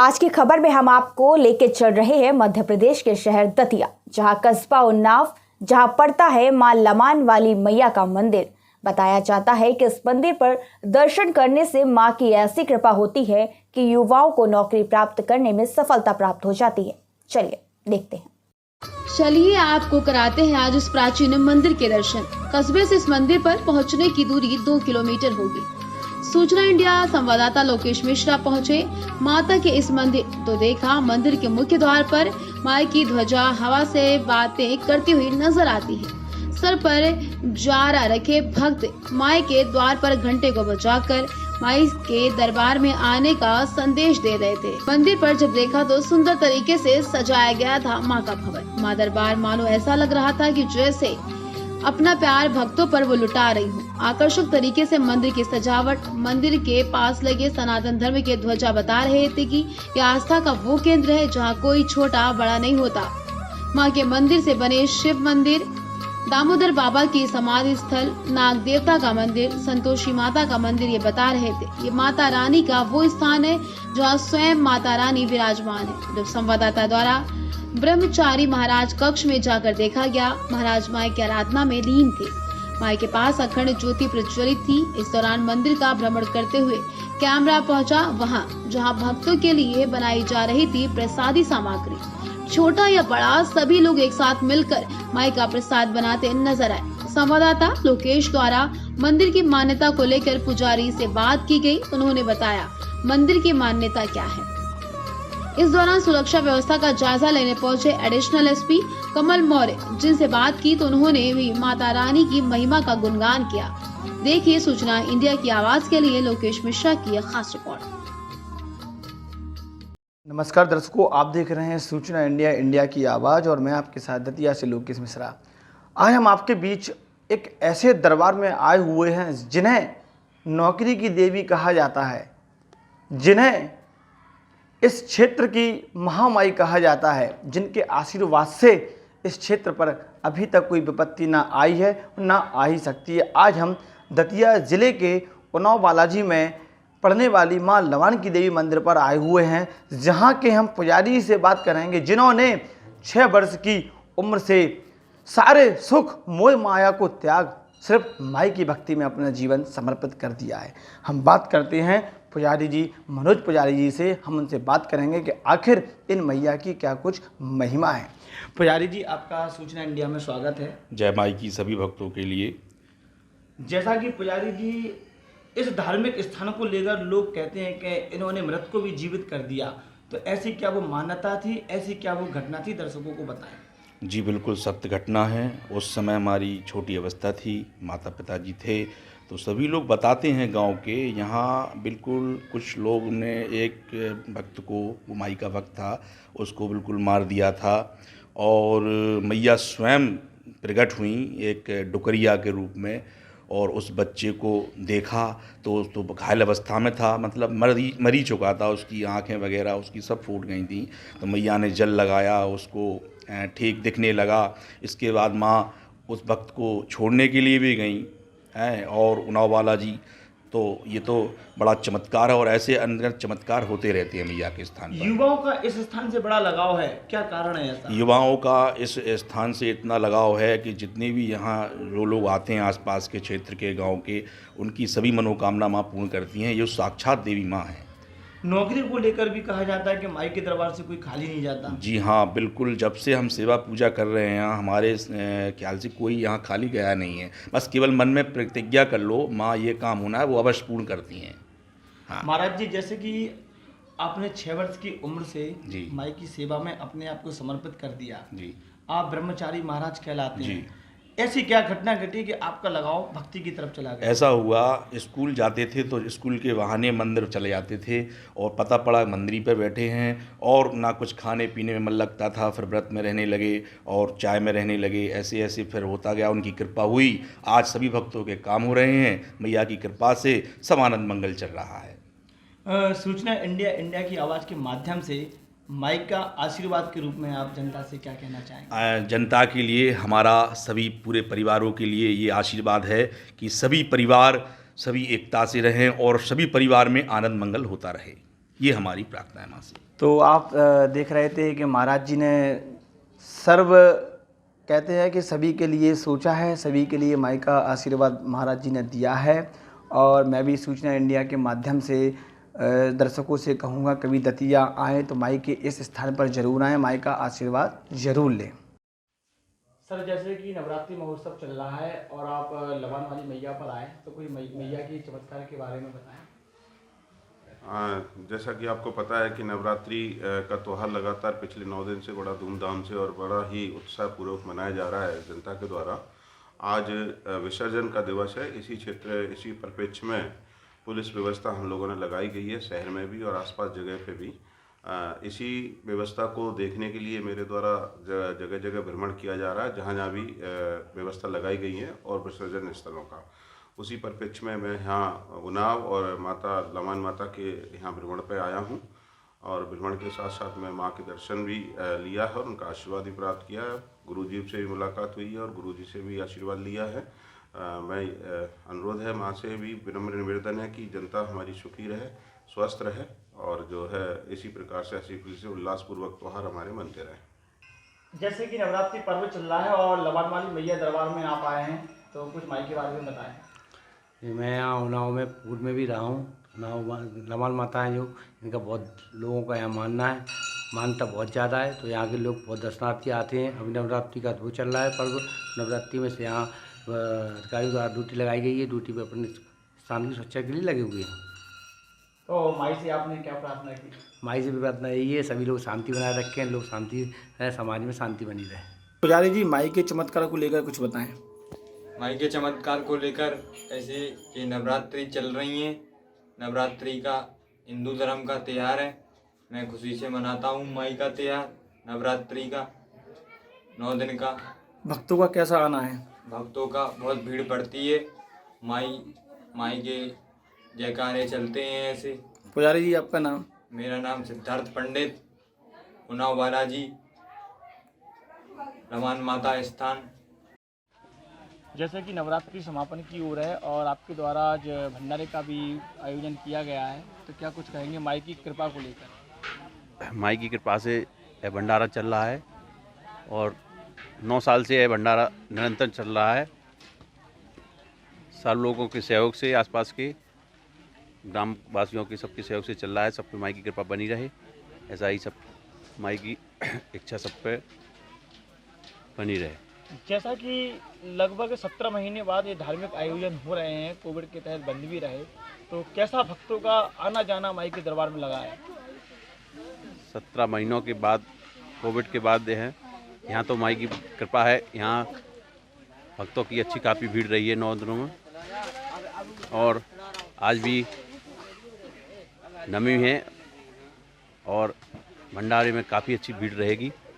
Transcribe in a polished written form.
आज की खबर में हम आपको लेके चल रहे हैं मध्य प्रदेश के शहर दतिया, जहां कस्बा उन्नाव जहां पड़ता है मां लमान वाली मैया का मंदिर। बताया जाता है कि इस मंदिर पर दर्शन करने से मां की ऐसी कृपा होती है कि युवाओं को नौकरी प्राप्त करने में सफलता प्राप्त हो जाती है। चलिए देखते हैं। चलिए आपको कराते हैं आज उस प्राचीन मंदिर के दर्शन। कस्बे से इस मंदिर पर पहुंचने की दूरी 2 किलोमीटर होगी। सूचना इंडिया संवाददाता लोकेश मिश्रा पहुंचे माता के इस मंदिर तो देखा मंदिर के मुख्य द्वार पर माई की ध्वजा हवा से बातें करती हुई नजर आती है। सर पर जारा रखे भक्त माई के द्वार पर घंटे को बजाकर माई के दरबार में आने का संदेश दे रहे थे। मंदिर पर जब देखा तो सुंदर तरीके से सजाया गया था माँ का भवन। माँ दरबार मानो ऐसा लग रहा था कि जैसे अपना प्यार भक्तों पर वो लुटा रही हूँ। आकर्षक तरीके से मंदिर की सजावट, मंदिर के पास लगे सनातन धर्म के ध्वजा बता रहे थे कि यह आस्था का वो केंद्र है जहाँ कोई छोटा बड़ा नहीं होता। माँ के मंदिर से बने शिव मंदिर, दामोदर बाबा की समाधि स्थल, नाग देवता का मंदिर, संतोषी माता का मंदिर ये बता रहे थे ये माता रानी का वो स्थान है जहाँ स्वयं माता रानी विराजमान है। जब संवाददाता द्वारा ब्रह्मचारी महाराज कक्ष में जाकर देखा गया, महाराज माई की आराधना में लीन थे। माई के पास अखंड ज्योति प्रज्वलित थी। इस दौरान मंदिर का भ्रमण करते हुए कैमरा पहुंचा वहां जहां भक्तों के लिए बनाई जा रही थी प्रसादी सामग्री। छोटा या बड़ा सभी लोग एक साथ मिलकर माई का प्रसाद बनाते नजर आए। संवाददाता लोकेश द्वारा मंदिर की मान्यता को लेकर पुजारी से बात की गई। उन्होंने बताया मंदिर की मान्यता क्या है। इस दौरान सुरक्षा व्यवस्था का जायजा लेने पहुंचे एडिशनल एसपी कमल मौर्य, जिनसे बात की तो उन्होंने भी माता रानी की महिमा का गुणगान किया। देखिए सूचना इंडिया की आवाज के लिए लोकेश मिश्रा की यह खास रिपोर्ट। नमस्कार दर्शकों, आप देख रहे हैं सूचना इंडिया की आवाज़ और मैं आपके साथ दतिया से लोकेश मिश्रा। आज हम आपके बीच एक ऐसे दरबार में आए हुए हैं जिन्हें नौकरी की देवी कहा जाता है, जिन्हें इस क्षेत्र की महामाई कहा जाता है, जिनके आशीर्वाद से इस क्षेत्र पर अभी तक कोई विपत्ति ना आई है और ना आ ही सकती है। आज हम दतिया ज़िले के उन्नाव बालाजी में पड़ने वाली मां लमान की देवी मंदिर पर आए हुए हैं, जहां के हम पुजारी से बात करेंगे जिन्होंने 6 वर्ष की उम्र से सारे सुख मोह माया को त्याग सिर्फ माई की भक्ति में अपना जीवन समर्पित कर दिया है। हम बात करते हैं पुजारी जी मनोज पुजारी जी से। हम उनसे बात करेंगे कि आखिर इन मैया की क्या कुछ महिमा है। पुजारी जी, आपका सूचना इंडिया में स्वागत है। जय माई की सभी भक्तों के लिए। जैसा कि पुजारी जी इस धार्मिक स्थान को लेकर लोग कहते हैं कि इन्होंने मृत को भी जीवित कर दिया, तो ऐसी क्या वो मान्यता थी, ऐसी क्या वो घटना थी, दर्शकों को बताएं। जी बिल्कुल सत्य घटना है। उस समय हमारी छोटी अवस्था थी, माता पिताजी थे, तो सभी लोग बताते हैं गांव के। यहाँ बिल्कुल कुछ लोग ने एक भक्त को, वो माई का भक्त था, उसको बिल्कुल मार दिया था और मैया स्वयं प्रकट हुई एक डुकरिया के रूप में और उस बच्चे को देखा तो घायल अवस्था में था, मतलब मरी चुका था, उसकी आँखें वगैरह उसकी सब फूट गई थी। तो मैया ने जल लगाया, उसको ठीक दिखने लगा। इसके बाद माँ उस भक्त को छोड़ने के लिए भी गई हैं और उन्नाव बालाजी, तो ये तो बड़ा चमत्कार है और ऐसे अंदर चमत्कार होते रहते हैं मैया के स्थान पर। युवाओं का इस स्थान से बड़ा लगाव है, क्या कारण है ऐसा? युवाओं का इस स्थान से इतना लगाव है कि जितने भी यहाँ जो लोग आते हैं आसपास के क्षेत्र के गांव के, उनकी सभी मनोकामना माँ पूर्ण करती हैं। ये साक्षात देवी माँ है। नौकरी को लेकर भी कहा जाता है कि माई के दरबार से कोई खाली नहीं जाता। जी हाँ बिल्कुल, जब से हम सेवा पूजा कर रहे हैं हमारे ख्याल से कोई यहाँ खाली गया नहीं है। बस केवल मन में प्रतिज्ञा कर लो, माँ ये काम होना है, वो अवश्य पूर्ण करती हैं। हाँ महाराज जी, जैसे कि आपने 6 वर्ष की उम्र से जी माई की सेवा में अपने आप को समर्पित कर दिया। जी, आप ब्रह्मचारी महाराज कहलाते जी। हैं। ऐसी क्या घटना घटी कि आपका लगाव भक्ति की तरफ चला गया? ऐसा हुआ, स्कूल जाते थे तो स्कूल के बहाने मंदिर चले जाते थे और पता पड़ा मंदिर पर बैठे हैं और ना कुछ खाने पीने में मन लगता था। फिर व्रत में रहने लगे और चाय में रहने लगे। ऐसे ऐसे फिर होता गया, उनकी कृपा हुई। आज सभी भक्तों के काम हो रहे हैं। मैया की कृपा से सब आनंद मंगल चल रहा है। सूचना इंडिया की आवाज़ के माध्यम से माई का आशीर्वाद के रूप में आप जनता से क्या कहना चाहेंगे? जनता के लिए, हमारा सभी पूरे परिवारों के लिए ये आशीर्वाद है कि सभी परिवार सभी एकता से रहें और सभी परिवार में आनंद मंगल होता रहे। ये हमारी प्रार्थना है माँ से। तो आप देख रहे थे कि महाराज जी ने सर्व कहते हैं कि सभी के लिए सोचा है, सभी के लिए माई का आशीर्वाद महाराज जी ने दिया है। और मैं भी सूचना इंडिया के माध्यम से दर्शकों से कहूँगा, कभी दतिया आएँ तो माई के इस स्थान पर जरूर आएँ, माई का आशीर्वाद जरूर लें। सर, जैसे कि नवरात्रि महोत्सव चल रहा है और आप लबान वाली मैया पर आए, तो कोई मैया की चमत्कार के बारे में बताएं। जैसा कि आपको पता है कि नवरात्रि का त्यौहार लगातार पिछले 9 दिन से बड़ा धूमधाम से और बड़ा ही उत्साहपूर्वक मनाया जा रहा है जनता के द्वारा। आज विसर्जन का दिवस है। इसी परिप्रेक्ष्य में पुलिस व्यवस्था हम लोगों ने लगाई गई है, शहर में भी और आसपास जगह पे भी। इसी व्यवस्था को देखने के लिए मेरे द्वारा जगह जगह भ्रमण किया जा रहा है, जहाँ जहाँ भी व्यवस्था लगाई गई है और विसर्जन स्थलों का। उसी परिप्रेक्ष्य में मैं यहाँ उन्नाव और माता लमान माता के यहाँ भ्रमण पे आया हूँ और भ्रमण के साथ साथ मैं माँ के दर्शन भी लिया है और उनका आशीर्वाद भी प्राप्त किया है। गुरुजी से भी मुलाकात हुई है और गुरुजी से भी आशीर्वाद लिया है। मैं अनुरोध है माँ से भी विनम्र निवेदन है कि जनता हमारी सुखी रहे, स्वस्थ रहे और जो है इसी प्रकार से हंसी खुशी से उल्लासपूर्वक त्यौहार हमारे मनते रहे। जैसे कि नवरात्रि पर्व चल रहा है और लबान वाली मैया दरबार में आप आए हैं, तो कुछ माई के बारे में बताएं। मैं यहाँ उन्नाव में पूर्व में भी रहा हूँ। लबान माता है जो, इनका बहुत लोगों का यहाँ मानना है, मान्यता बहुत ज़्यादा है, तो यहाँ के लोग बहुत दर्शनार्थी आते हैं। अभी नवरात्रि का वो चल रहा है पर्व। नवरात्रि में से यहाँ अधिकारियों द्वारा ड्यूटी लगाई गई है, ड्यूटी पे अपने स्थान की सुरक्षा के लिए लगे हुए हैं। तो माई से आपने क्या प्रार्थना की? माई से भी प्रार्थना यही है, सभी लोग शांति बनाए रखें, लोग शांति रहे, समाज में शांति बनी रहे। पुजारी जी, माई के चमत्कार को लेकर कुछ बताएं। माई के चमत्कार को लेकर ऐसे कि नवरात्रि चल रही हैं, नवरात्रि का हिंदू धर्म का त्यौहार है। मैं खुशी से मनाता हूँ माई का त्यौहार, नवरात्रि का 9 दिन का। भक्तों का कैसा आना है? भक्तों का बहुत भीड़ पड़ती है। माई के जयकारे चलते हैं ऐसे। पुजारी जी, आपका नाम? मेरा नाम सिद्धार्थ पंडित, उन्नाव बालाजी, लबान माता स्थान। जैसे कि नवरात्रि समापन की ओर है और आपके द्वारा आज भंडारे का भी आयोजन किया गया है, तो क्या कुछ कहेंगे माई की कृपा को लेकर? माई की कृपा से यह भंडारा चल रहा है और 9 साल से यह भंडारा निरंतर चल रहा है। सब लोगों के सहयोग से, आसपास के ग्राम वासियों के सबके सहयोग से चल रहा है। सब पे माई की कृपा बनी रहे, ऐसा ही सब माई की इच्छा सब पे बनी रहे। जैसा कि लगभग 17 महीने बाद ये धार्मिक आयोजन हो रहे हैं, कोविड के तहत बंद भी रहे, तो कैसा भक्तों का आना जाना माई के दरबार में लगा है? 17 महीनों के बाद, कोविड के बाद है, यहाँ तो माई की कृपा है। यहाँ भक्तों की अच्छी काफ़ी भीड़ रही है 9 दिनों में और आज भी नमी है और भंडारे में काफ़ी अच्छी भीड़ रहेगी।